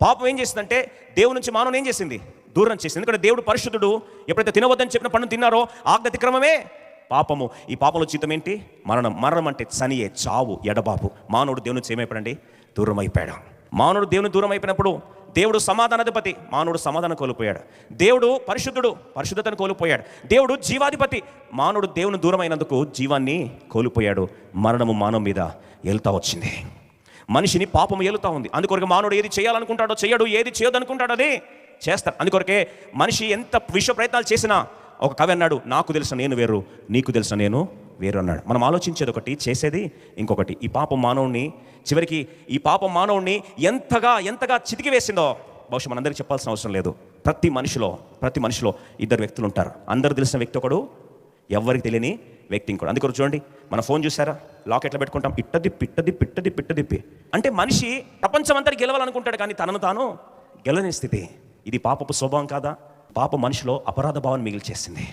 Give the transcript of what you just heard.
పాపం ఏం చేసిందంటే దేవుని నుంచి మానవుని ఏం చేసింది? దూరం చేసింది. ఎందుకంటే దేవుడు పరిశుద్ధుడు. ఎప్పుడైతే తినవద్దని చెప్పిన పండును తిన్నారో ఆజ్ఞ అతిక్రమమే పాపము. ఈ పాపంలో జీతం ఏంటి? మరణం. మరణం అంటే చనియే, చావు, ఎడబాపు. మానవుడు దేవుని నుంచి ఏమైపోయాడండి? దూరం అయిపోయాడు. మానవుడు దేవుని దూరం అయిపోయినప్పుడు దేవుడు సమాధానాధిపతి, మానవుడు సమాధానం కోల్పోయాడు. దేవుడు పరిశుద్ధుడు, పరిశుద్ధతను కోల్పోయాడు. దేవుడు జీవాధిపతి, మానవుడు దేవుని దూరం అయినందుకు జీవాన్ని కోల్పోయాడు. మరణము మానవం మీద వెళ్తా వచ్చింది. మనిషిని పాపము ఏలుతా ఉంది. అందుకొరకు మానవుడు ఏది చేయాలనుకుంటాడో చేయడు, ఏది చేయొద్దనుకుంటాడో అదే చేస్తాడు. అందుకొరకే మనిషి ఎంత విశ్వ ప్రయత్నాలు చేసినా, ఒక కవి అన్నాడు, నాకు తెలిసిన నేను వేరు, నీకు తెలిసిన నేను వేరు అన్నాడు. మనం ఆలోచించేది ఒకటి, చేసేది ఇంకొకటి. ఈ పాపం మానవుడిని చివరికి ఈ పాపం మానవుడిని ఎంతగా చితికివేసిందో బహుశా మనందరికీ చెప్పాల్సిన అవసరం లేదు. ప్రతి మనిషిలో ఇద్దరు వ్యక్తులు ఉంటారు. అందరు తెలిసిన వ్యక్తి ఒకడు, ఎవరికి తెలియని వ్యక్తి ఇంకోటి. అందుకొరకు చూడండి, మన ఫోన్ చూసారా, లాక్ ఎట్లా పెట్టుకుంటాం? పిట్టదిప్పి. అంటే మనిషి ప్రపంచం అంతా గెలవాలనుకుంటాడు, కానీ తనను తాను గెలవని స్థితి. ఇది పాపపు స్వభావం కాదా? పాప మనిషిలో అపరాధ భావాన్ని మిగిల్చేసింది.